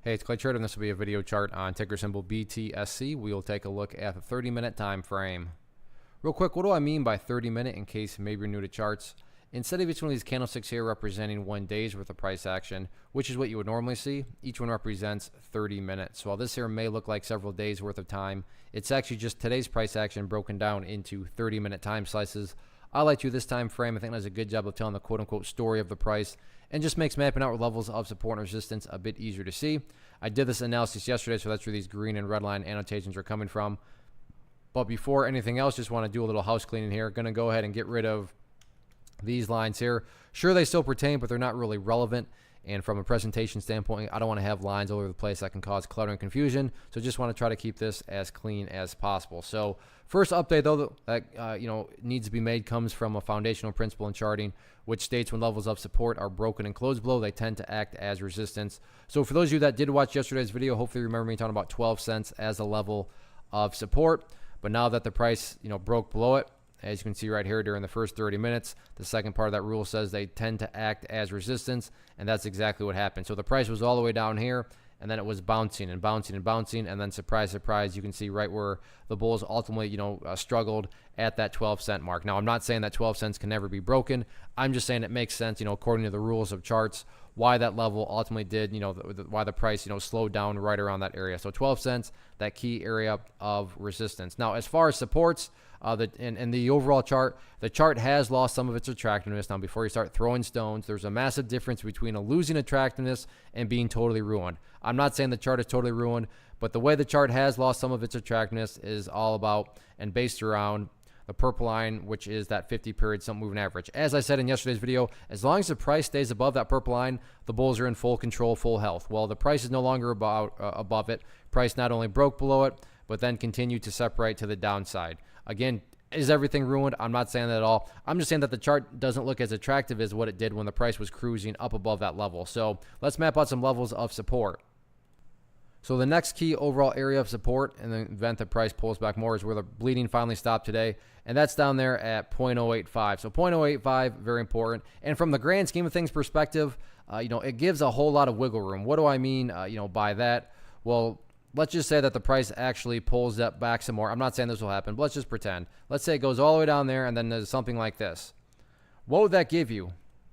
Hey, it's Clay Trader, and this will be a video chart on ticker symbol BTSC. We will take a look at the 30-minute time frame. Real quick, what do I mean by 30-minute in case maybe you're new to charts? Instead of each one of these candlesticks here representing 1 day's worth of price action, which is what you would normally see, each one represents 30 minutes. So while this here may look like several days worth of time, it's actually just today's price action broken down into 30-minute time slices. I like to this time frame. I think it does a good job of telling the quote-unquote story of the price and just makes mapping out levels of support and resistance a bit easier to see. I did this analysis yesterday, so that's where these green and red line annotations are coming from. But before anything else, just want to do a little house cleaning here. Going to go ahead and get rid of these lines here. Sure, they still pertain, but they're not really relevant. And from a presentation standpoint, I don't want to have lines all over the place that can cause clutter and confusion. So just want to try to keep this as clean as possible. So first update, though, that needs to be made comes from a foundational principle in charting, which states when levels of support are broken and closed below, they tend to act as resistance. So for those of you that did watch yesterday's video, hopefully you remember me talking about 12 cents as a level of support. But now that the price, broke below it, as you can see right here during the first 30 minutes, the second part of that rule says they tend to act as resistance, and that's exactly what happened. So the price was all the way down here, and then it was bouncing and bouncing and bouncing, and then surprise, surprise, you can see right where the bulls ultimately, struggled at that 12-cent mark. Now, I'm not saying that 12 cents can never be broken. I'm just saying it makes sense, according to the rules of charts, why that level ultimately did, why the price, slowed down right around that area. So 12 cents, that key area of resistance. Now, as far as supports, in the overall chart, the chart has lost some of its attractiveness. Now, before you start throwing stones, there's a massive difference between a losing attractiveness and being totally ruined. I'm not saying the chart is totally ruined, but the way the chart has lost some of its attractiveness is all about and based around the purple line, which is that 50-period simple moving average. As I said in yesterday's video, as long as the price stays above that purple line, the bulls are in full control, full health. Well, the price is no longer above it. Price not only broke below it, but then continued to separate to the downside. Again, is everything ruined? I'm not saying that at all. I'm just saying that the chart doesn't look as attractive as what it did when the price was cruising up above that level. So let's map out some levels of support. So the next key overall area of support in the event the price pulls back more is where the bleeding finally stopped today, and that's down there at 0.085. So 0.085, very important. And from the grand scheme of things perspective, it gives a whole lot of wiggle room. What do I mean, by that? Well, let's just say that the price actually pulls that back some more. I'm not saying this will happen, but let's just pretend. Let's say it goes all the way down there, and then there's something like this. What would that give you?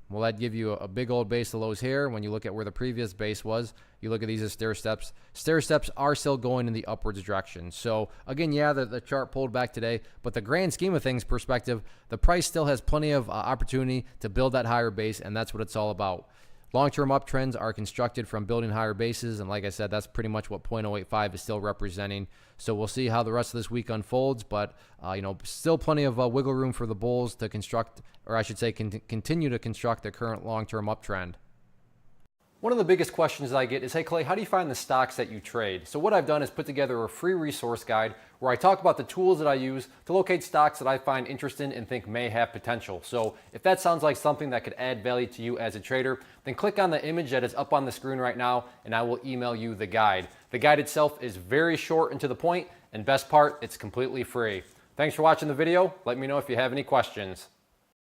Well, that'd give you a big old base of lows here. When you look at where the previous base was, you look at these as stair steps. Stair steps are still going in the upwards direction. So again, yeah, the chart pulled back today, but the grand scheme of things perspective, the price still has plenty of opportunity to build that higher base, and that's what it's all about. Long-term uptrends are constructed from building higher bases, and like I said, that's pretty much what 0.085 is still representing. So we'll see how the rest of this week unfolds, but still plenty of wiggle room for the bulls to construct, or I should say continue to construct the current long-term uptrend. One of the biggest questions I get is, hey Clay, how do you find the stocks that you trade? So what I've done is put together a free resource guide where I talk about the tools that I use to locate stocks that I find interesting and think may have potential. So if that sounds like something that could add value to you as a trader, then click on the image that is up on the screen right now and I will email you the guide. The guide itself is very short and to the point, and best part, it's completely free. Thanks for watching the video. Let me know if you have any questions.